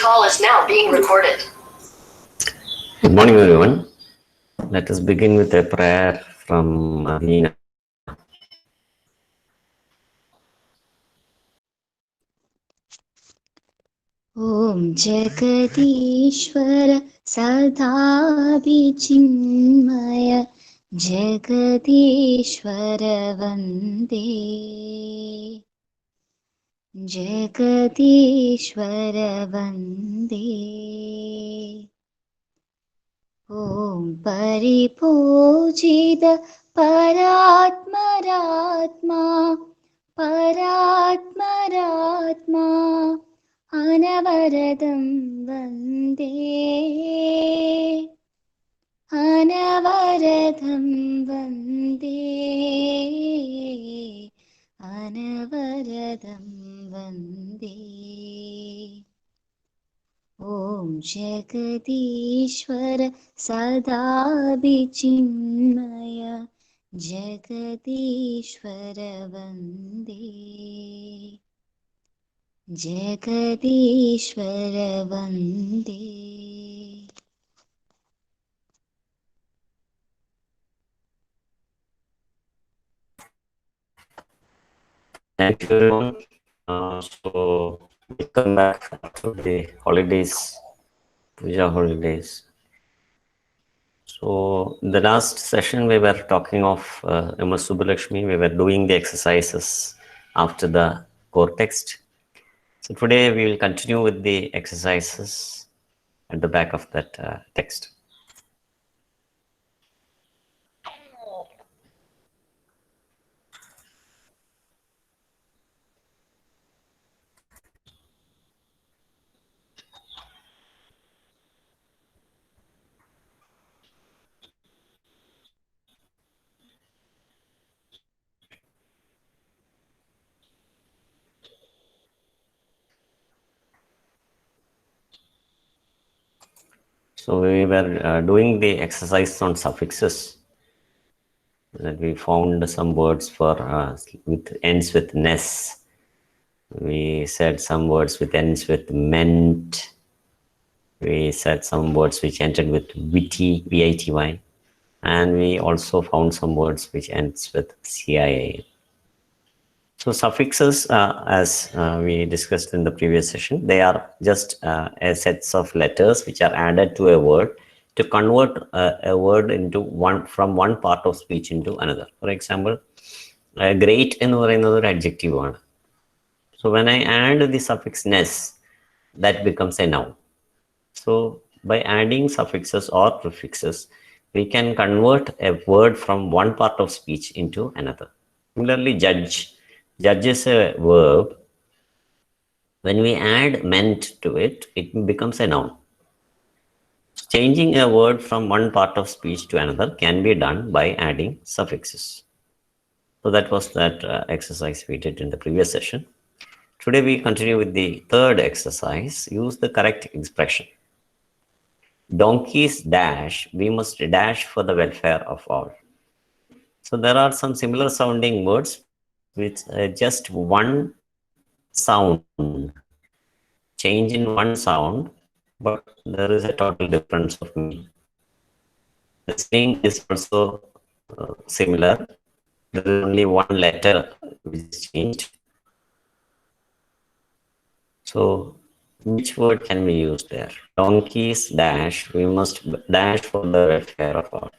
call is now being recorded. Good morning, everyone. Let us begin with a prayer from Nina. ॐ जगदीश्वर सदाभिचिन्मय जगदीश्वर वन्दे जगदीश्वर वन्दे ॐ परिपूजित परात्मरात्मा परात्मरात्मा अनवरदं वन्दे अनवरदं वन्दे अनवरदं वन्दे ॐ जगदीश्वर सदाभिचिन्मय जगदीश्वर वन्दे जगदीश्वर वन्दे. Thank you, everyone. So, welcome back after the holidays, Puja holidays. So, in the last session, we were talking of S Subbulakshmi. We were doing the exercises after the core text. So, today we will continue with the exercises at the back of that text. So we were doing the exercise on suffixes. That we found some words for with ends with ness. We said some words with ends with meant. We said some words which ended with witty, V-I-T-Y. And we also found some words which ends with CIA. So suffixes, as we discussed in the previous session, they are just a sets of letters which are added to a word to convert a word into from one part of speech into another. For example, great എന്ന് പറയുന്നത് ഒരു adjective ആണ്. So when I add the suffix ness, that becomes a noun. So by adding suffixes or prefixes, we can convert a word from one part of speech into another. Similarly, judge. Judge is a verb. When we add meant to it, it becomes a noun. Changing a word from one part of speech to another can be done by adding suffixes. So that was that exercise we did in the previous session. Today we continue with the third exercise. Use the correct expression. Donkeys dash, we must dash for the welfare of all. So there are some similar sounding words with just one sound, change in one sound, but there is a total difference of meaning. The saying is also similar. There is only one letter which is changed. So which word can we use there? Donkeys dash, we must dash for the welfare of all.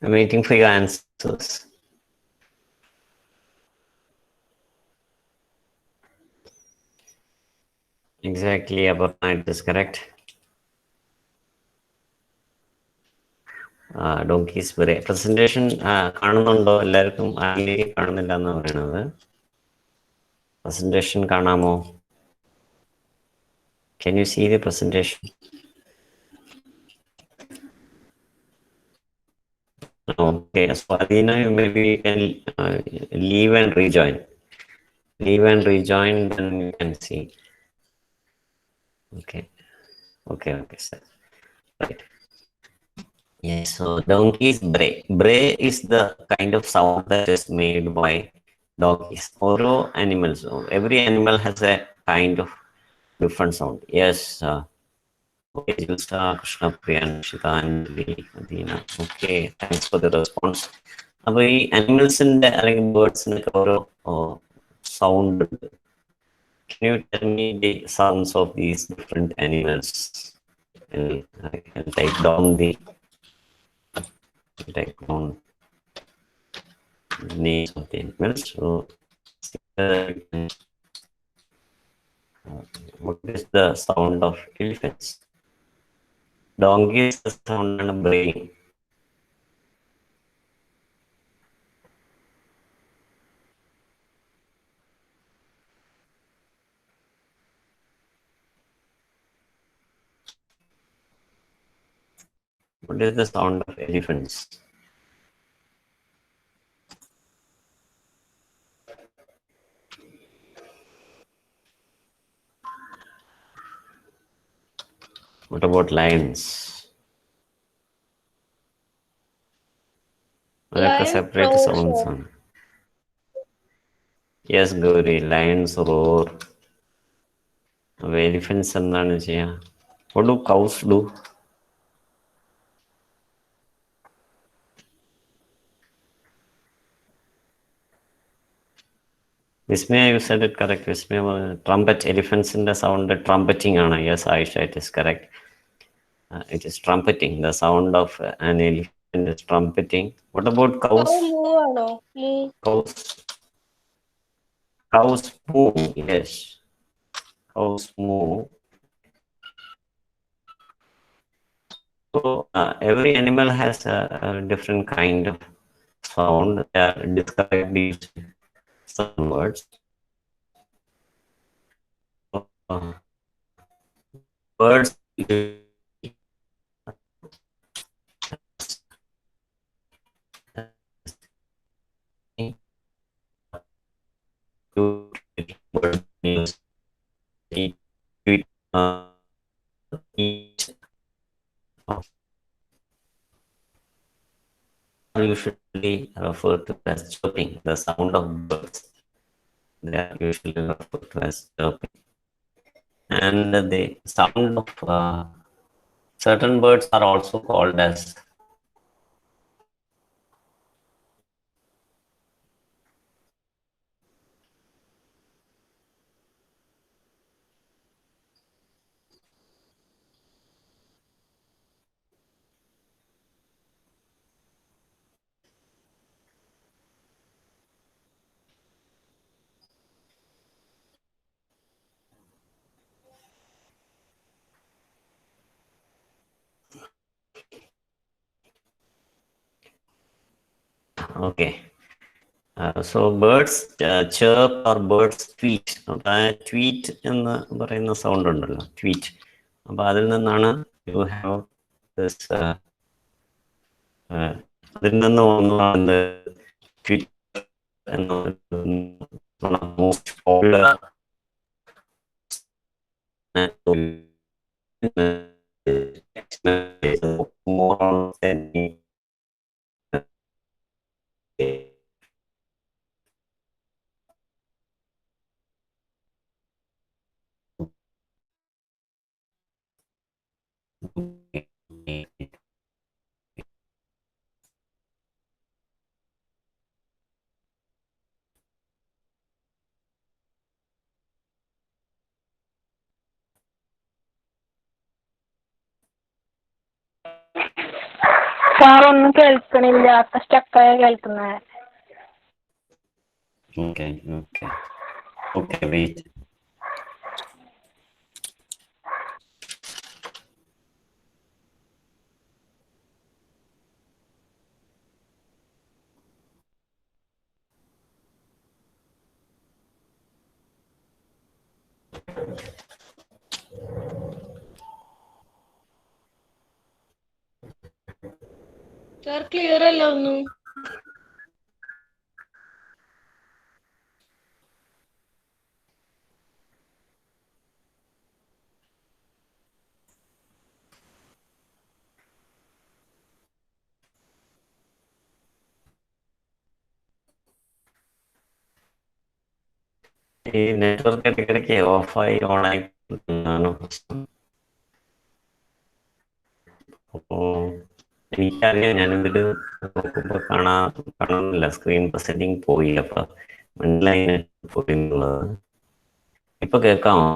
I'm waiting for your answers. Exactly, Aparna, it is correct. Donkeys presentation കാണുന്നുണ്ടോ എല്ലാവർക്കും? ആരെങ്കിലും കാണുന്നില്ല എന്ന് പറയുന്നത്. Presentation കാണാമോ? Can you see the presentation? Okay, so Adina, maybe you can leave and rejoin. Leave and rejoin, then you can see. Okay, okay, sir. Right. Yes, so donkey is bray. Bray is the kind of sound that is made by donkeys. All animals, every animal has a kind of different sound. Yes, okay, Jilsa, Krishna Priya, Nishita, Anjali, Adina. Okay, thanks for the response. അപ്പോൾ ഈ അനിമൽസിന്റെ അല്ലെങ്കിൽ ബേർഡ്സിനൊക്കെ ഓരോ sound ഉണ്ട്. Can you tell me the sounds of these different animals? I can take the names of the animals. So, what is the sound of elephants? Donkey is the sound and braying. What is the sound of elephants? What about lions? അതൊക്കെ Lion separate roars. Sounds ആണ്. Yes Gauri, lions roar. Elephants എന്താണ് ചെയ്യുക? What do cows do? Vismaya, you said it correct. Vismaya, trumpet, elephants-ന്റെ sound trumpeting ആണ്. Yes, Aisha, it is correct. It is trumpeting. The sound of an elephant is trumpeting. What about cows? Cow moo ആണോ? Moo. Cows moo. Yes, cows moo. So every animal has a different kind of sound. They are described using some words. Uh, Birds usually referred to as chirping, the sound of birds. They are usually referred to as chirping. And the sound of certain birds are also called as okay. So birds chirp or birds tweet. അപ്പോൾ ആ tweet എന്ന് പറയുന്ന sound ഉണ്ടല്ലോ, tweet. അപ്പോൾ അതിൽ നിന്നാണ് you have this അതിൽ നിന്ന് വന്നതാണ് ട്വീറ്റ് എന്ന most popular more than sir ഒന്നും കേൾക്കണില്ല. അപ്പൊ സ്റ്റക്കായ കേൾക്കുന്നത്. Okay, wait. സാർ ക്ലിയർ അല്ല ഒന്നും. ഈ നെറ്റ്വർക്ക് ഇടയ്ക്കിടയ്ക്ക് ഓഫായി ഓണായി ആണ് പ്രശ്നം. അപ്പോൾ എനിക്കറിയാം, ഞാനിതിൽ നോക്കുമ്പോൾ കാണുന്നില്ല, സ്ക്രീൻ സെറ്റിംഗ് പോയി. അപ്പൊ മനസ്സിലായി പോയി എന്നുള്ളത്. ഇപ്പൊ കേൾക്കാമോ?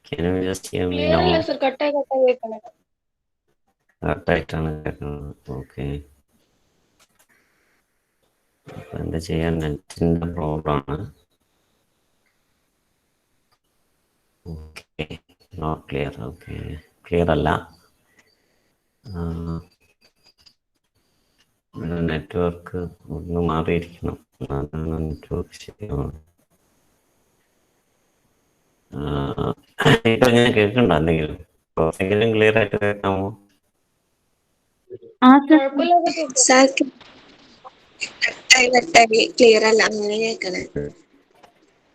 ക്ലിയർ അല്ല സർ, കട്ടായി കേൾക്കണേ. കറക്റ്റായിട്ടാണ് കേൾക്കുന്നത്. ഓക്കെ, അപ്പൊ എന്താ ചെയ്യാൻ, നെറ്റിന്റെ പ്രോബ്ലം ആണ്. Okay, not clear. Okay, clear അല്ല. നെറ്റ്വർക്ക് ഒന്ന് മാറിയിരിക്കണം, അതാണ് നെറ്റ്വർക്ക് ശരിയാണ്. ഇപ്പൊ ഞാൻ കേൾക്കണ്ട എന്തെങ്കിലും? എന്തെങ്കിലും ക്ലിയർ ആയിട്ട് കേൾക്കാമോ? ക്ലിയർ അല്ല, അങ്ങനെ കേൾക്കണേ.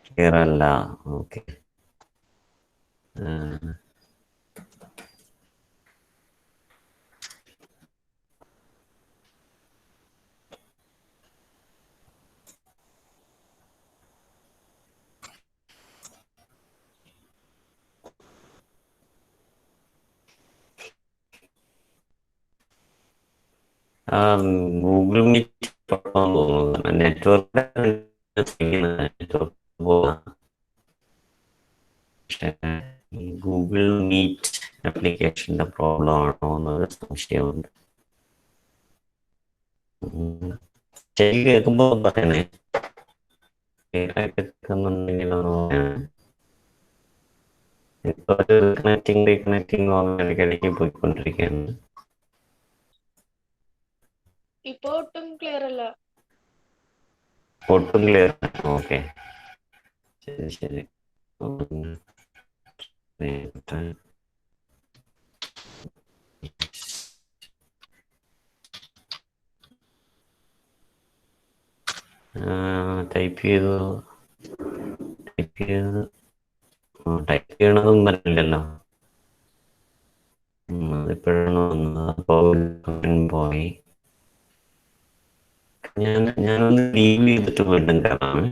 ക്ലിയർ അല്ല. ഓക്കെ, ഗൂഗിൾ മീറ്റ് തോന്നുന്നു. നെറ്റ്വർക്ക് പക്ഷേ ഗൂഗിൾ മീറ്റ് ആപ്ലിക്കേഷന്റെ പ്രോബ്ലം ആണോ എന്നൊരു സംശയമുണ്ട്. ശരി, കേൾക്കുമ്പോ പറയണേ. കേൾക്കുന്നുണ്ടെങ്കിലൊന്ന് പറയണേ. ഇപ്പൊ റീകണക്റ്റിംഗ് ഇടയ്ക്കിടയ്ക്ക് പോയിക്കൊണ്ടിരിക്കുകയാണ്. ഇപ്പൊ ഒട്ടും ക്ലിയർ അല്ല. ഒട്ടും ക്ലിയർ. ഓക്കെ, ശരി ശരി. ടൈപ്പ് ചെയ്യണതും പറഞ്ഞില്ലല്ലോ. അതിപ്പോഴാണ് വന്നത്. പോയി. ഞാനൊന്ന് ലീവ് ചെയ്തിട്ട് വീണ്ടും കയറാമേ.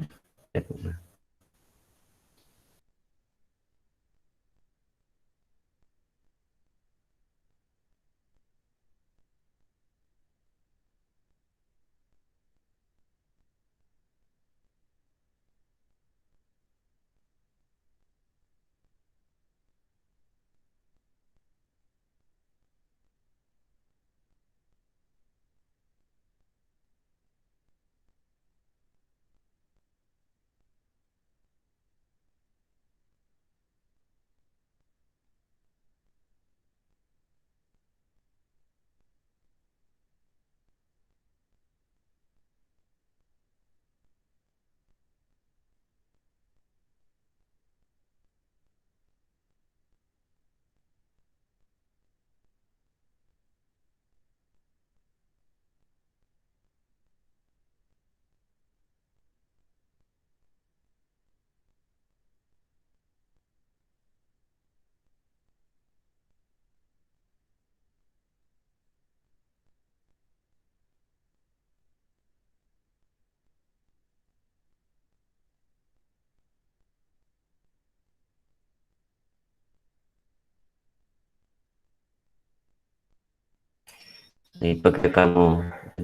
ഇപ്പൊ കേൾക്കാമോ?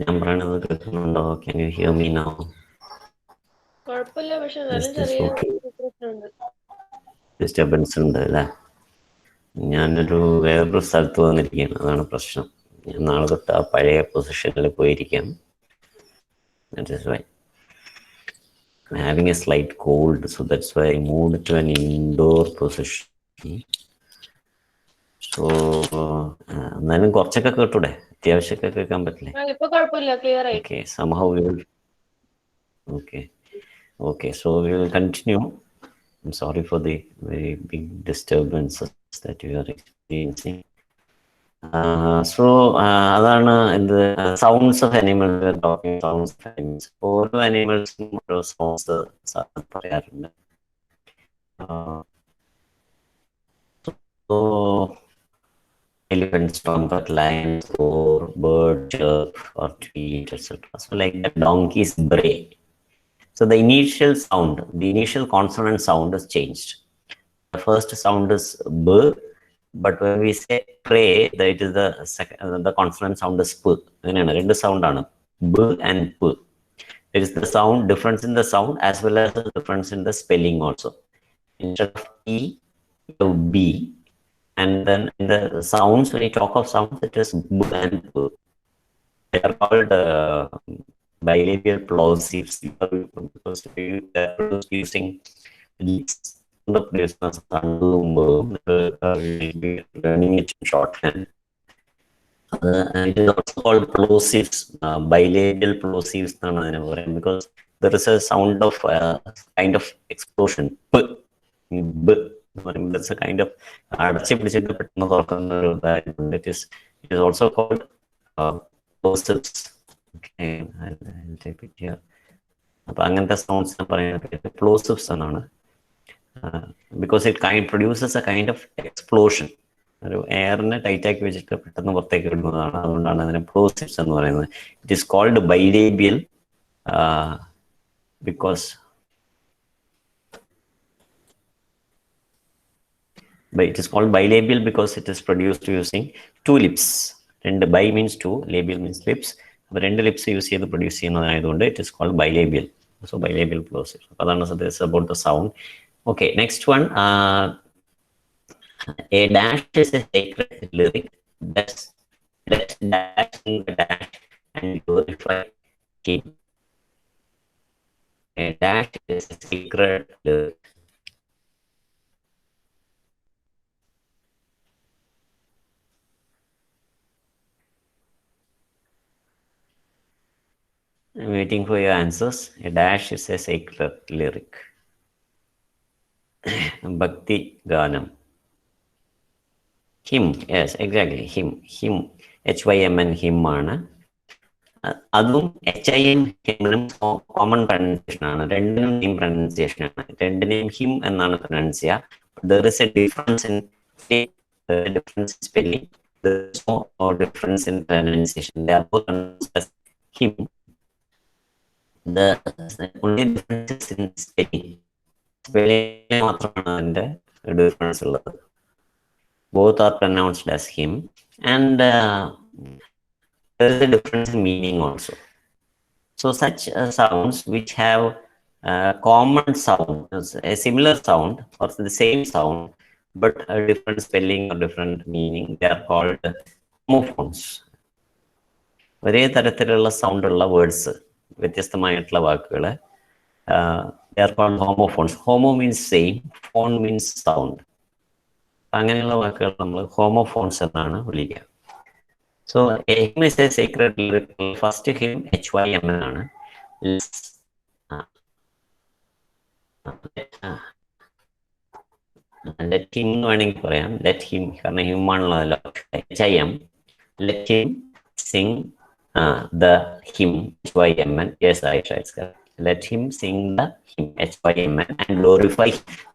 ഞാൻ പറയണത് കേൾക്കുന്നുണ്ടോ? Can you hear me now? കുഴപ്പമില്ല, പക്ഷെ എന്നാലും ചെറിയ പ്രശ്നമുണ്ട്. ഡിസ്റ്റർബൻസ് ഉണ്ട് അല്ലേ? ഞാനൊരു വേറൊരു സ്ഥലത്ത് വന്നിരിക്കുകയാണ്, അതാണ് പ്രശ്നം. ഞാൻ നാളെ തൊട്ട് ആ പഴയ പൊസിഷനിൽ പോയിരിക്കാം. That is why I'm having a slight cold, so that's why I moved to an indoor position. So എന്നാലും കുറച്ചൊക്കെ കേട്ടൂടെ? അത്യാവശ്യമൊക്കെ കേൾക്കാൻ പറ്റില്ലേ? ഇപ്പൊ കുഴപ്പമില്ല, ക്ലിയർ ആയി. Okay, somehow we will. Okay, so we will continue. I'm sorry for the very big disturbances that you are experiencing. അതാണ് ഇത് sounds of animals talking sounds of animals. ഓരോ അനിമൽസും ഓരോ സൗണ്ട്സ് പറയാറുണ്ട്. So elephants trumpet, lions roar, bird chirp or tweet, etc. So like that, donkeys bray. So the initial sound, the initial consonant sound is changed. The first sound is b, but when we say pray, it is the consonant sound is p. അങ്ങനെയാണ്, രണ്ട് sound ആണ്, b and p. There is the sound difference in the sound as well as the difference in the spelling also. Instead of e, you have b, and then in the sounds, when you talk of sounds, it is b and p. They are called bilabial plosives because they are using leaps. Learning it in shorthand. It is also called plosives, bilabial plosives, because there is a sound of kind of explosion. That's a kind of it is also called plosives. Okay, I'll type it here. അങ്ങനത്തെ sounds പറയുന്നത് plosives എന്നാണ്. Because it produces a kind of explosion. ഒരു എയറിനെ ടൈറ്റാക്കി വെച്ചിട്ട് പെട്ടെന്ന് പുറത്തേക്ക് വിടുന്നതാണ്. അതുകൊണ്ടാണ് അതിനെ plosives എന്ന് പറയുന്നത്. It is called bilabial because it is called bilabial because it is produced using two lips. രണ്ട് bi means two, labial means lips. അപ്പോൾ രണ്ട് ലിപ്സ് യൂസ് ചെയ്ത് പ്രൊഡ്യൂസ് ചെയ്യുന്നതായതുകൊണ്ട് it is called bilabial. So bilabial plosives. അപ്പോൾ അതാണ് this about the sound. Okay, next one. A dash is a sacred lyric. Let's dash in the dash and glorify King. A dash is a sacred lyric. I'm waiting for your answers. A dash is a sacred lyric. Bhakti Ganam. Hymn, yes, exactly. Hymn, HYMN, hymn ആണ്. അതും HIM ഹിമ്മിനും common pronunciation ആണ്. രണ്ടിനും same pronunciation ആണ്. രണ്ടിനെയും him എന്നാണ് pronounce ചെയ്യുക. There is a difference in spelling. There is no difference in pronunciation. They are both pronounced as him. The only difference is in spelling. Spelling മാത്രമാണ് അതിന്റെ difference ഉള്ളത്. Both are pronounced as him, and there is a difference in meaning also. So such sounds which have common sound, a similar sound or the same sound, but a different spelling or different meaning, they are called homophones. ഒരേ തരത്തിലുള്ള sound ഉള്ള words, വ്യത്യസ്തമായിട്ടുള്ള വാക്കുകൾ, they are called homophones. Homo means same, phone means sound. അങ്ങനെയുള്ള വാക്കുകൾ നമ്മൾ homophones എന്നാണ് വിളിക്കുക. So a hymn is a secret lyric. First hymn HYM ആണ്. ലെറ്റ് ഹിം എന്ന് വേണമെങ്കിൽ പറയാം. ലെറ്റ് ഹിം, കാരണം ഹിം ആണുള്ളതല്ലോ. HIM, let him sing the hymn HYMN. Yes, Aisha, it's correct. Let him sing the hymn HYMN and glorify.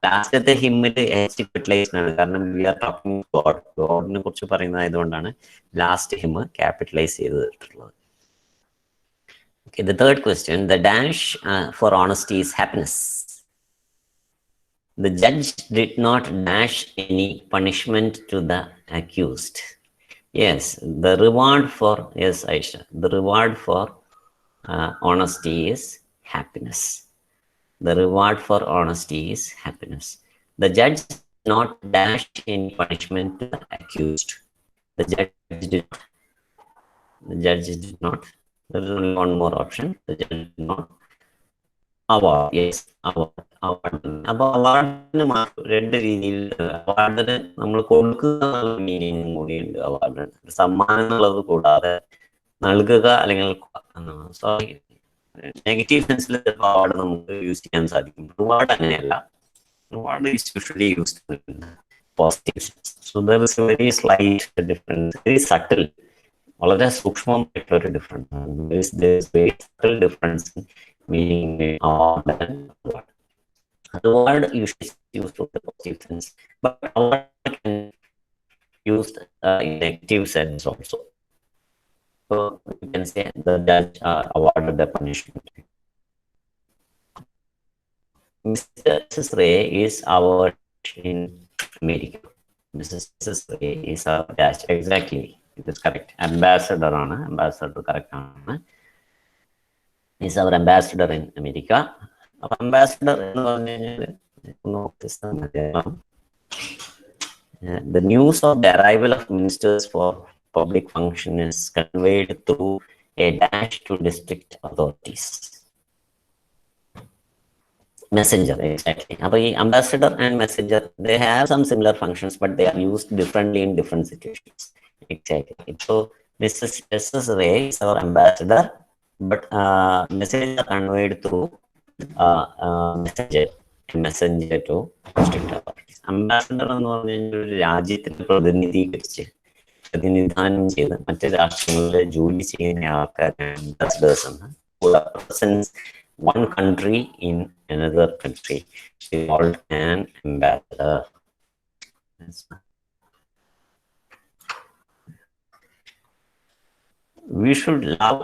Last the hymn H capitalized ആണ്, കാരണം we are talking God. ഗോഡിനെ കുറിച്ച് പറയുന്നതായതുകൊണ്ടാണ് last him capitalise ചെയ്തിട്ടുള്ളത്. Okay, the third question. The dash for honesty is happiness. The judge did not dash any punishment to the accused. Yes, the reward for, yes, Aisha, the reward for honesty is happiness. The reward for honesty is happiness. The judge did not dash any punishment to the accused. The judge did not. There is only one more option. The judge did not. Award, yes, award. അപ്പോൾ അവാർഡിന് രണ്ട് രീതിയിൽ, അവാർഡിന് നമ്മൾ കൊടുക്കുക meaning കൂടിയുണ്ട്. അവാർഡിന് സമ്മാനം എന്നുള്ളത് കൂടാതെ നൽകുക അല്ലെങ്കിൽ സോറി നെഗറ്റീവ് സെൻസിൽ അവാർഡ് നമുക്ക് യൂസ് ചെയ്യാൻ സാധിക്കും. റിവാർഡ് അങ്ങനെയല്ല. Reward is usually used positive sense. So there is a very slight difference, very subtle, വളരെ സൂക്ഷ്മമായിട്ടുള്ള ഒരു difference. There is very subtle difference in meaning award and award. Award usually is used for the positive sense, but award can be used in negative sense also. So you can say the judge awarded the punishment. Mrs. Ray is our in America. Mrs. Ray is our dash. Exactly. It is correct. Ambassador ആണ്. Ambassador correct ആണ്. Is our ambassador in America. അപ്പോൾ ambassador എന്ന് പറഞ്ഞു കഴിഞ്ഞാൽ the news of the arrival of ministers for public function is conveyed through a dash to district authorities. Messenger, exactly. Ambassador and messenger, they have some similar functions, but they are used differently in different situations. Exactly. So Mrs. Ray is our ambassador, but message are conveyed through messenger to district authorities. Ambassador എന്ന് പറഞ്ഞു കഴിഞ്ഞാൽ ഒരു രാജ്യത്തിന് പ്രതിനിധാനം ചെയ്ത് മറ്റു രാഷ്ട്രങ്ങളിൽ ജോലി ചെയ്യുന്ന ആൾക്കാരാണ് ambassadors എന്ന്. Represents one country in another country is called an ambassador. We should love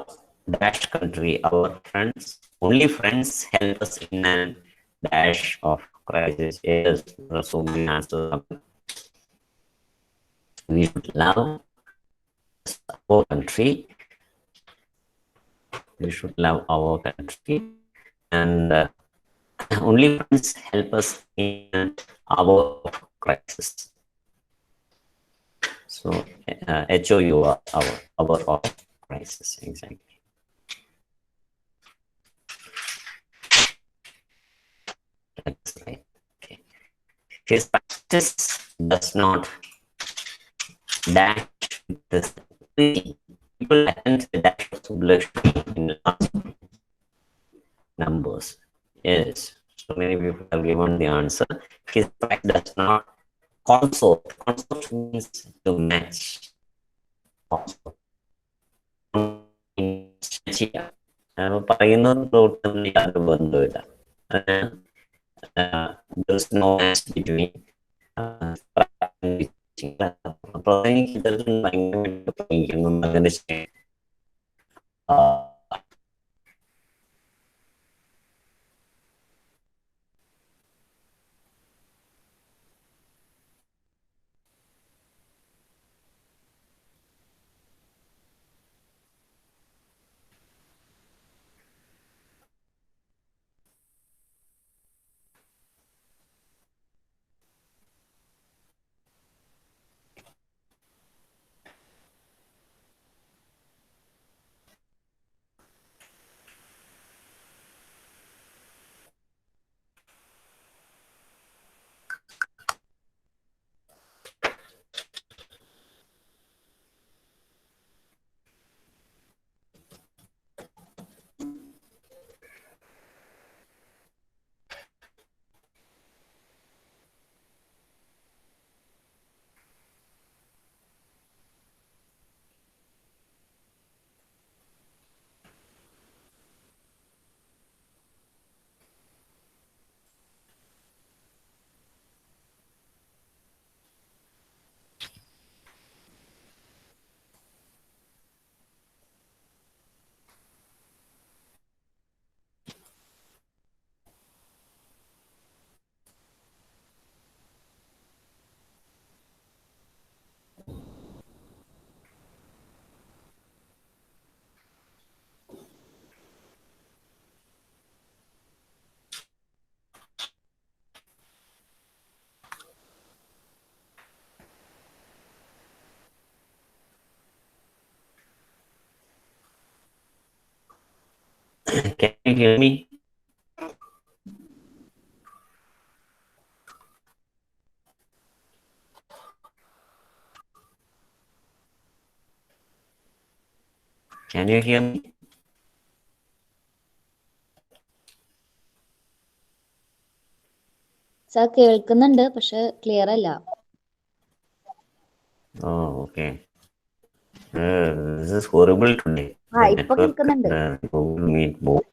dash country, our friends. Only friends help us in an dash of crisis. Yes, there are so many answers. We should love our country. We should love our country, and only friends help us in our crisis. So HOU, our of crisis, exactly. That's right. Okay. His practice does not dash this. People attend the dash of Subbulakshmi in large numbers. Yes, so many people have given the answer. His practice does not consort. Consort means to match. Consort. There's no match between Can you hear me? Can you hear me? Sir കേൾക്കുന്നുണ്ട്, പക്ഷെ clear അല്ല. Oh, okay. This is horrible today. The ഇപ്പൊ network, കേൾക്കുന്നുണ്ട്. Google Meet both.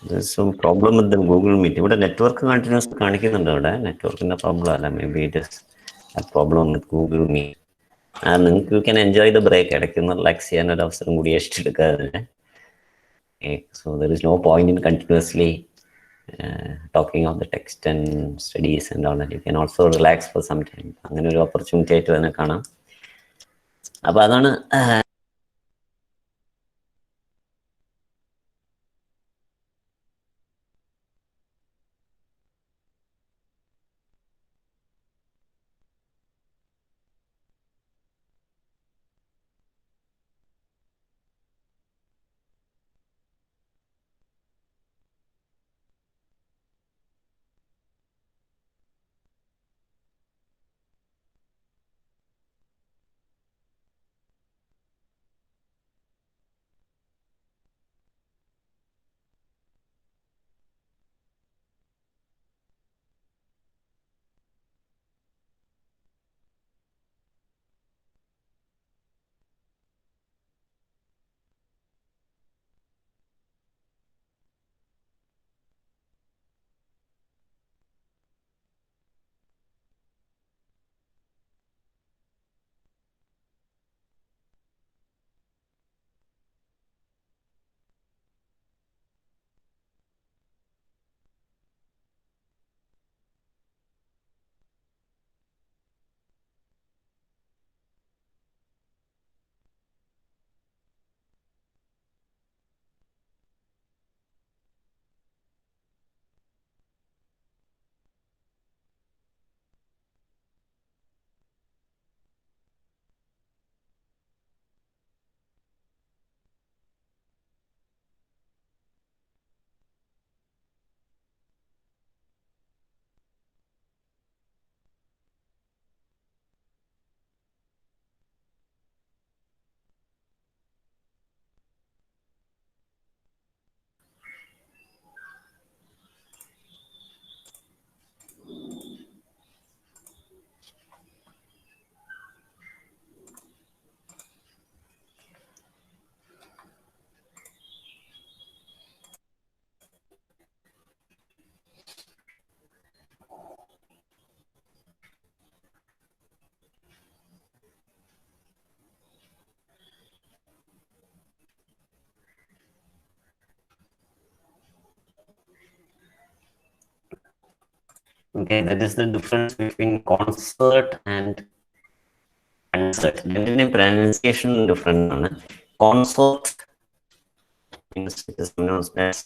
There's some problem with the Google Meet. ഇവിടെ network continues കാണിക്കുന്നുണ്ട്. ഇവിടെ നെറ്റ്വർക്കിന്റെ problem അല്ല, may be it is a problem with Google Meet. നിങ്ങൾക്ക് you can enjoy the break. ഇടയ്ക്ക് relax ചെയ്യാൻ ഒരു അവസരം കൂടി എടുക്കാതെ. So there is no point in continuously talking of the text and studies and all that. You can also relax for some time. അങ്ങനെ ഒരു opportunity ആയിട്ട് തന്നെ കാണാം. അപ്പൊ അതാണ് okay. That is the difference between concert and concert. രണ്ടിന്റെ pronunciation different ആണ്. Consort means it is pronounced as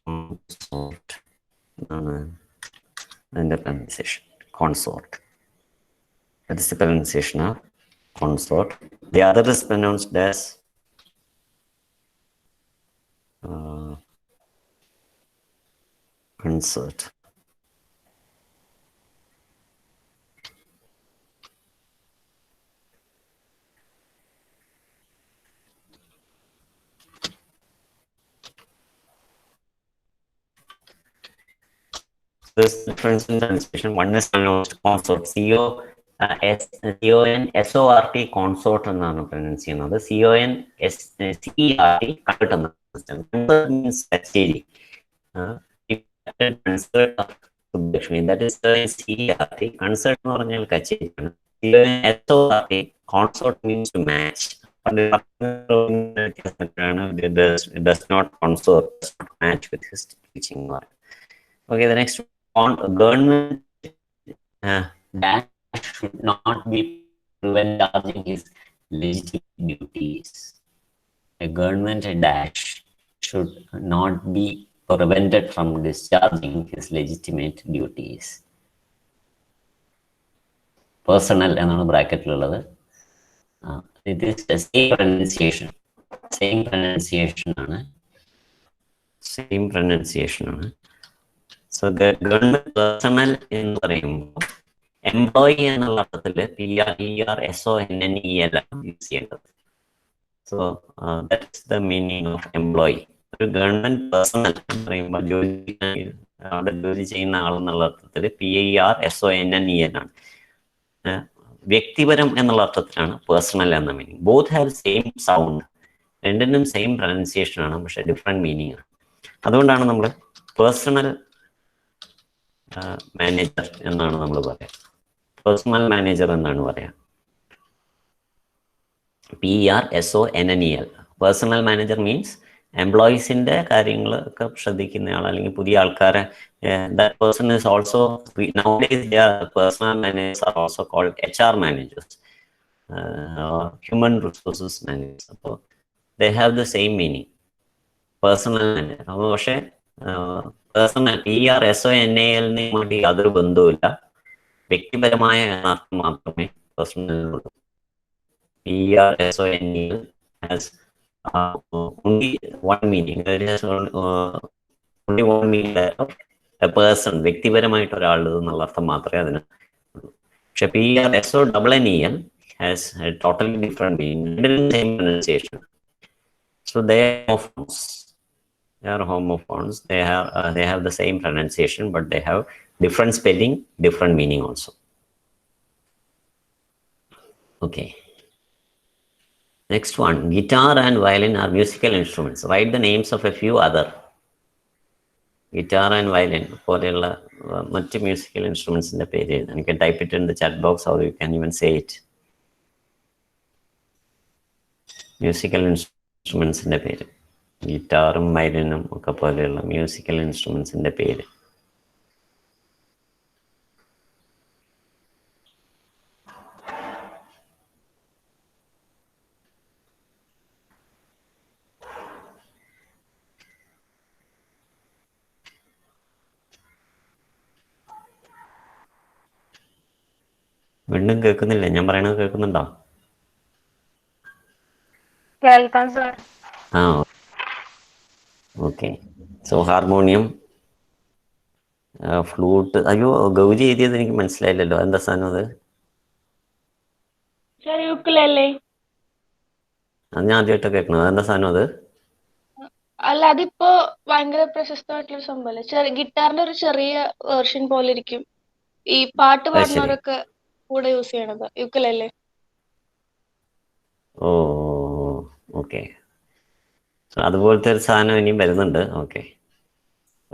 consort. And the pronunciation consort. That is the pronunciation of consort. The other is pronounced as concert. This difference in pronunciation. One is pronounced consort. CONSORT consort എന്നാണ് pronounce ചെയ്യുന്നത്. CONSCERT കണ്ടിട്ട് means കച്ചേരി. Concert of Subbulakshmi. That is CERT. Concert എന്ന് പറഞ്ഞാൽ കച്ചേരിയാണ്. SORT consort means to match. It does not consort, does not match with his teaching. Okay, the next one, government dash should not be prevent charging his legitimate duties. A government dash should not be prevented from discharging his legitimate duties. Personal എന്നാണ് ബ്രാക്കറ്റിലുള്ളത്. It is the same pronunciation. Same pronunciation ആണ്. So the government personnel എന്ന് പറയുമ്പോൾ employee എന്നുള്ള അർത്ഥത്തിൽ PRERSONNEL use ചെയ്യേണ്ടത്. So that's the meaning of employee. ഒരു government personal എന്ന് പറയുമ്പോൾ ജോലി അവിടെ ജോലി ചെയ്യുന്ന ആളെന്നുള്ള അർത്ഥത്തിൽ PERSONNEN ആണ്. വ്യക്തിപരം എന്നുള്ള അർത്ഥത്തിലാണ് പേഴ്സണൽ എന്ന meaning. Both have same sound, രണ്ടിനും സെയിം പ്രൊനൗൺസിയേഷൻ ആണ്, പക്ഷെ ഡിഫറെന്റ് മീനിങ് ആണ്. അതുകൊണ്ടാണ് നമ്മൾ പേഴ്സണൽ മാനേജർ എന്നാണ് നമ്മൾ പറയാം. പേഴ്സണൽ മാനേജർ എന്നാണ് പറയാം. PERSONNEL. പേഴ്സണൽ മാനേജർ മീൻസ് എംപ്ലോയീസിന്റെ കാര്യങ്ങളൊക്കെ ശ്രദ്ധിക്കുന്നയാൾ, അല്ലെങ്കിൽ പുതിയ ആൾക്കാരെ. That person is also, nowadays personal managers are also called HR managers, human resources managers. അപ്പോൾ they have the same meaning, personal manager. അപ്പോൾ പക്ഷേ പേഴ്സണൽ PERSONAL യാതൊരു ബന്ധവുമില്ല. വ്യക്തിപരമായ അർത്ഥം മാത്രമേ പേഴ്സണലിനുള്ളൂ. PERSONAL has only one meaning. It has only one meaning of a person. വ്യക്തിപരമായിട്ട് ഒരാൾ എന്നുള്ള അർത്ഥം മാത്രമേ അതിന് ഉള്ളൂ. പക്ഷെ PERSONNEL has a totally different meaning, same pronunciation. So they are homophones. They are homophones. They have the same pronunciation, but they have different spelling, different meaning also. Okay. Next one, guitar and violin are musical instruments. Write the names of a few other. Guitar and violin പോലെയുള്ള മറ്റ് musical ഇൻസ്ട്രുമെന്റ്സിന്റെ പേര് എഴുതാം. You can type it in the chat box or you can even say it. Musical ഇൻസ്ട്രുമെന്റ്സിന്റെ പേര്, ഗിറ്റാറും വയലിനും ഒക്കെ പോലെയുള്ള മ്യൂസിക്കൽ ഇൻസ്ട്രുമെന്റ്സിന്റെ പേര്. വീണ്ടും കേൾക്കുന്നില്ല? ഞാൻ പറയണത് കേൾക്കുന്നുണ്ടോ? കേൾക്കാം സർ. ആ, ഓക്കെ. So harmonium, flute. അയ്യോ, ഗൗരി എഴുതിയത് എനിക്ക് മനസ്സിലായില്ലല്ലോ. എന്താ സാധനം അത്? യുക്കുലേലെ. അത് ഞാൻ ആദ്യമായിട്ട് കേൾക്കണത്. എന്താ സാധനം അത്? അല്ല, അതിപ്പോ ഭയങ്കര പ്രശസ്തമായിട്ടുള്ള സംഭവല്ലേ. ഗിറ്റാറിന്റെ ഒരു ചെറിയ വേർഷൻ പോലെ ഇരിക്കും. ഈ പാട്ട് പാടുന്നവരൊക്കെ കൂടെ യൂസ് ചെയ്യണത് യുക്കുലേലെ. ഓ, ഓക്കെ. അതുപോലത്തെ ഒരു സാധനം ഇനിയും വരുന്നുണ്ട്. Okay,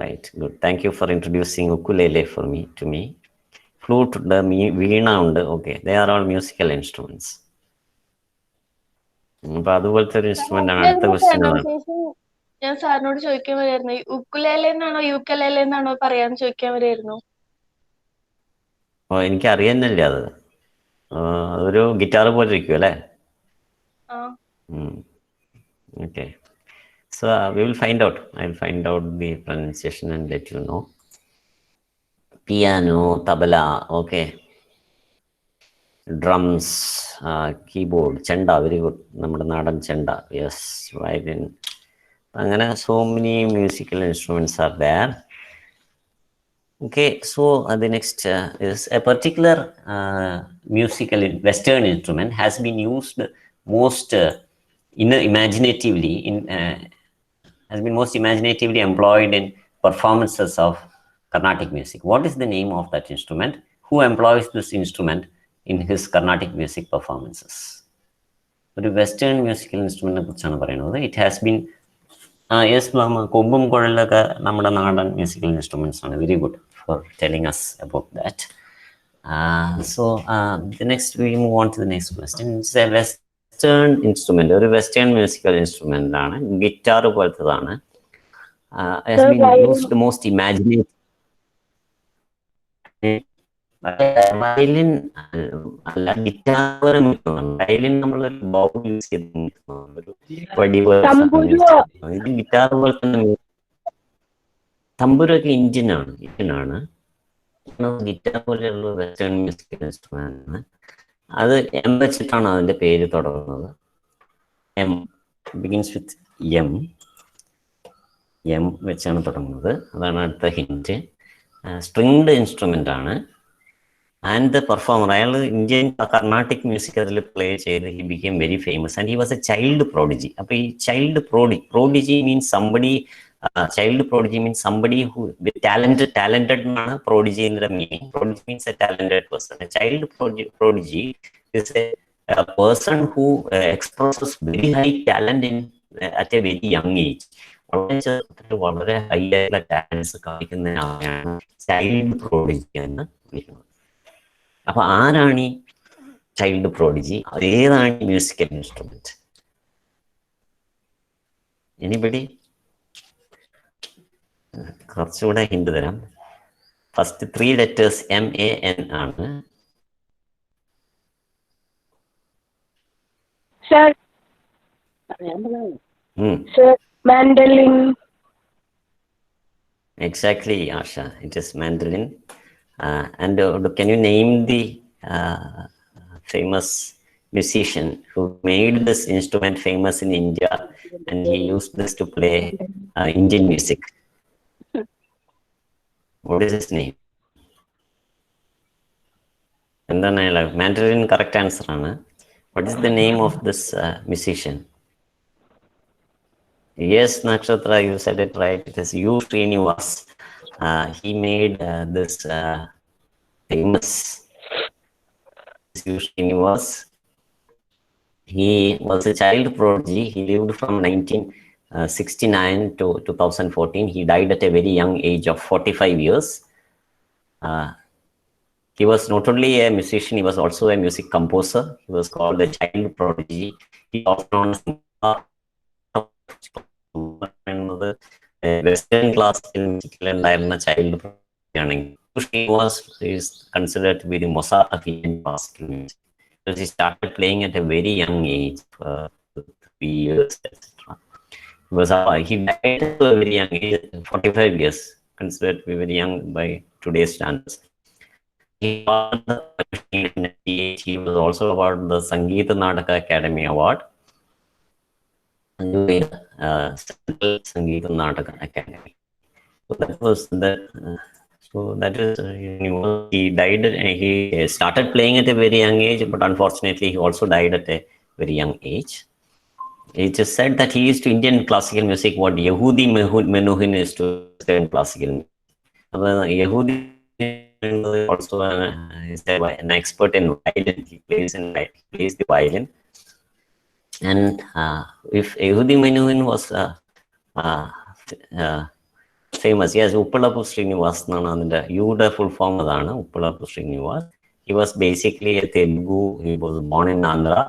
right, good. Thank you for introducing ukulele to me. Flute ഉണ്ട്, വീണ ഉണ്ട്. Okay, they are all musical instruments. അപ്പൊ അതുപോലത്തെ ഒരു ഇൻസ്ട്രുമെന്റ് ആണ്. അടുത്ത ക്വസ്റ്റ്യൻ ആണ്. ഞാൻ സാറിനോട് ചോദിക്കാൻ വരായിരുന്നു, ഉക്കുലേലെ എന്നാണോ യുക്കലേലെ എന്നാണോ പറയാന്ന് ചോദിക്കാൻ വരായിരുന്നു. ഓ, എനിക്ക് അറിയാനില്ല അത്. അതൊരു ഗിറ്റാർ പോലെ ഇരിക്കും അല്ലേ? Okay, so we will find out. I'll find out the pronunciation and let you know. Piano, tabla, okay. Drums, keyboard, chenda, very good. നമ്മുടെ നാടൻ ചെണ്ട. Yes, violin. അങ്ങനെ so many musical instruments are there. Okay, so the next is a particular musical Western instrument has been used most imaginatively employed in performances of Carnatic music. What is the name of that instrument? Who employs this instrument in his Carnatic music performances? ഒരു western musical ഇൻസ്ട്രുമെന്റിനെ കുറിച്ചാണ് പറയുന്നത്. It has been yes, കൊമ്പും കുഴലൊക്കെ നമ്മുടെ നാടൻ musical instruments ആണ്. Very good for telling us about that. So the next we move on to the next question. It's a western instrument, ഒരു western musical instrument ആണ്. Guitar പോലത്തതാണ്. has been used most imaginative. Violin അല്ല, guitar. Violin നമ്മൾ bowl use ചെയ്ത് ഇത് guitar പോലെ തന്നെ. തമ്പുരൊക്കെ ഇന്ത്യനാണ്. ഗിറ്റാർ പോലെയുള്ള വെസ്റ്റേൺ മ്യൂസിക്കൽ ഇൻസ്ട്രുമെന്റ് ആണ്. അത് എം വെച്ചിട്ടാണ് അതിന്റെ പേര് തുടങ്ങുന്നത്. എം ബിഗിൻസ് വിത്ത് എം വെച്ചാണ് തുടങ്ങുന്നത്. അതാണ് അടുത്ത ഹിന്റ്. സ്ട്രിങ്ഡ് ഇൻസ്ട്രുമെന്റ് ആണ്. ആൻഡ് ദ പെർഫോമർ, അയാൾ ഇന്ത്യൻ കർണാട്ടിക് മ്യൂസിക് അതിൽ പ്ലേ ചെയ്ത് he became very famous and he was A child prodigy. അപ്പൊ ഈ child prodigy means somebody child prodigy means somebody who with talented prodigy in the meaning. Prodigy means a talented person. A child prodigy is a person who expresses very high talent at a very young age. വളരെ high ആയിട്ടുള്ള talents കാണിക്കുന്നതിനാണ് child prodigy എന്ന് വിളിക്കുന്നത്. അപ്പൊ ആരാണ് ഈ child prodigy? അതേതാണ് musical instrument? Anybody? കുറച്ചുകൂടെ ഹിന്റ് തരാം. ഫസ്റ്റ് 3 ലെറ്റേഴ്സ് MAN ആണ്. Sir mandolin. Exactly, Asha. It is mandolin. And can you name the famous musician who made this instrument famous in India, and he used this to play Indian music? What is his name? And then mandolin correct answer ആണ്. What is the name of this musician? Yes, Nakshatra, you said it right. It is U. Srinivas. He made this famous U. Srinivas. He was a child prodigy. He lived from 1969 to 2014. He died at a very young age of 45 years. He was not only a musician, he was also a music composer. He was called the child prodigy. He was known as another Western classical musical and child prodigy. He is considered to be the Mozart of Indian classical music. Because he started playing at a very young age, 3 years, etc. He died at a very young age, 45 years, considered to be very young by today's standards. He was also awarded the Sangeeta Nadaka Academy Award. Central Sangeeta Nadaka Academy. So that was that. So that is, he died. He started playing at a very young age, but unfortunately, he also died at a very young age. It is said that he is to Indian classical music what Yehudi Menuhin is to Western classical music. Yehudi also is an expert in violin. He plays the violin. And if Yehudi Menuhin was famous, yes, Uppalapu Srinivas, the Yuda full form adana Uppalapu Srinivas. He was basically a Telugu. He was born in Andhra.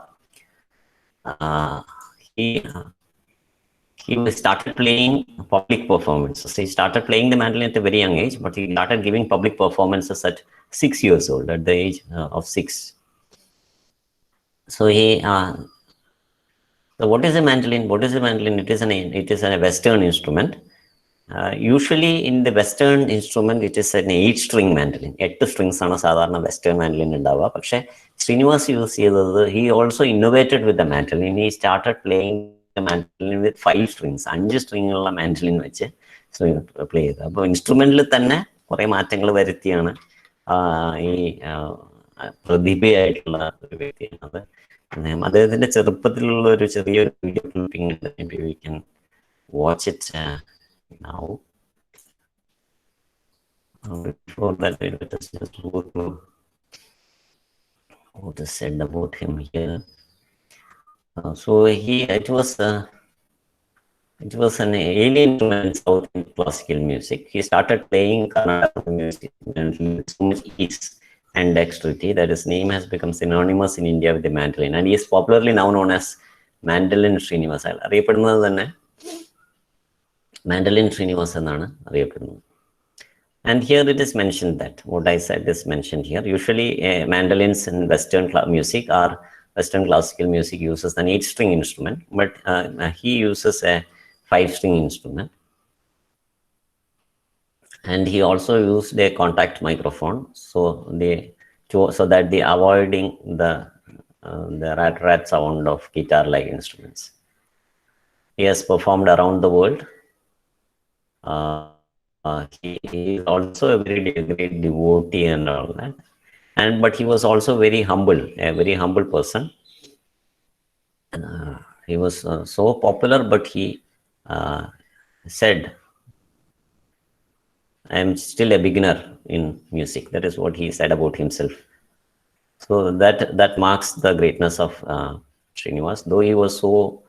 He started playing public performances. He started playing the mandolin at a very young age, but he started giving public performances at 6 years old, at the age of 6. So so what is a mandolin? What is a mandolin? It is a Western instrument. Usually in the Western instrument, it is an 8-string mandolin. 8 strings ആണ് സാധാരണ Western mandolin ഉണ്ടാവുക. പക്ഷേ Srinivas use ചെയ്തത്, he also innovated with the mandolin. He started playing the mandolin with 5 strings. 5 string ഉള്ള mandolin വെച്ച് play ചെയ്തത്. അപ്പോൾ ഇൻസ്ട്രുമെന്റിൽ തന്നെ കുറെ മാറ്റങ്ങൾ വരുത്തിയാണ് ഈ പ്രതിഭയായിട്ടുള്ള ഒരു വ്യക്തിയാണത്. അദ്ദേഹത്തിന്റെ ചെറുപ്പത്തിലുള്ള ഒരു ചെറിയൊരു വീഡിയോ ക്ലിപ്പിംഗ് ഉണ്ട്. We can watch it now. Before that, let us just go to what is said about him here. So it was an alien instrument in South Indian classical music. He started playing Carnatic music and with so much ease and dexterity that his name has become synonymous in India with the mandolin, and he is popularly now known as Mandolin Srinivas. അറിയപ്പെടുന്നത് തന്നെ Mandolin Srinivas എന്നാണ് അറിയപ്പെടുന്നത്. And here it is mentioned that what I said is mentioned here. Usually mandolins in Western music or Western classical music uses an 8-string instrument, but he uses a 5-string instrument. And he also used a contact microphone, so that they avoiding the rat sound of guitar-like instruments. He has performed around the world. He is also a very great devotee and all that. But he was also very humble, a very humble person. He was so popular, but said, I am still a beginner in music. That is what he said about himself. So that marks the greatness of Srinivas. Though he was so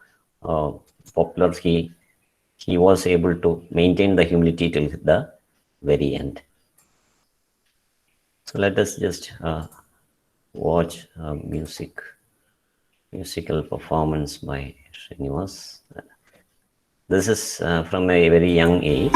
popular, he was able to maintain the humility till the very end. So let us just watch musical performance by Srinivas. This is from a very young age.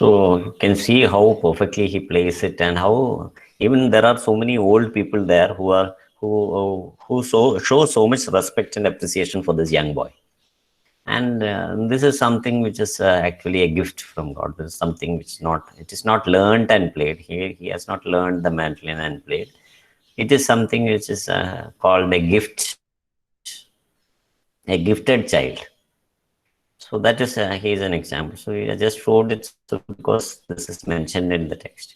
So you can see how perfectly he plays it, and how even there are so many old people there who show so much respect and appreciation for this young boy. And this is something which is actually a gift from God. This is something which is not learned and played. He has not learned the mandolin and played. It is something which is called a gift, a gifted child. So that is he is an example. So I just showed it so because this is mentioned in the text.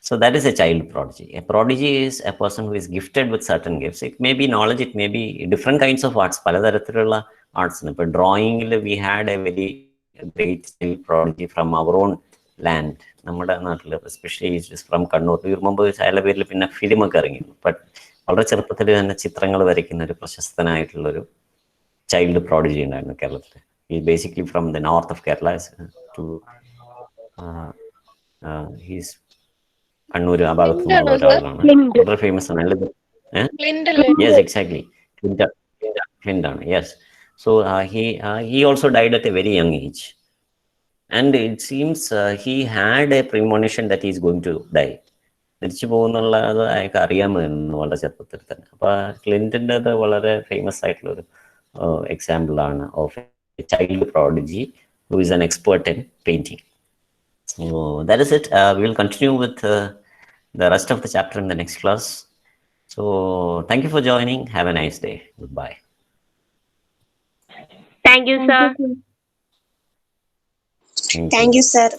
So that is a child prodigy. A prodigy is a person who is gifted with certain gifts. It may be knowledge, it may be different kinds of arts. പലതരത്തിലുള്ള arts. But drawing, we had a very great child prodigy from our own land. നമ്മുടെ നാട്ടിൽ especially from Kannur. തീർമുമ്പ് അയാളുടെ പേരിൽ പിന്നെ ഫിലിമൊക്കെ ഇറങ്ങി. But വളരെ ചെറുപ്പത്തിൽ തന്നെ ചിത്രങ്ങൾ വരയ്ക്കുന്ന ഒരു പ്രശസ്തനായിട്ടുള്ളൊരു ചൈൽഡ് പ്രോഡിജി ഉണ്ടായിരുന്നു കേരളത്തിൽ. He basically from the north of Kerala to he's Kannur ആ ഭാഗത്തു നിന്നുള്ള ഒരാളാണ്. വളരെ ഫേമസ് ആണ്. Yes, exactly. Clinton. Yes. So he also died at a very young age, and it seems he had a premonition that he is going to die. തിരിച്ചു പോകുന്നുള്ളത് അയാൾക്ക് അറിയാമായിരുന്നു വളരെ ചെറുപ്പത്തിൽ തന്നെ. അപ്പൊ ക്ലിന്റന്റെ അത് വളരെ ഫേമസ് ആയിട്ടുള്ളൊരു എക്സാമ്പിൾ ആണ് of A child prodigy who is an expert in painting. So that is it. We will continue with the rest of the chapter in the next class. So thank you for joining. Have a nice day. Goodbye. Thank you, sir. Thank you, sir.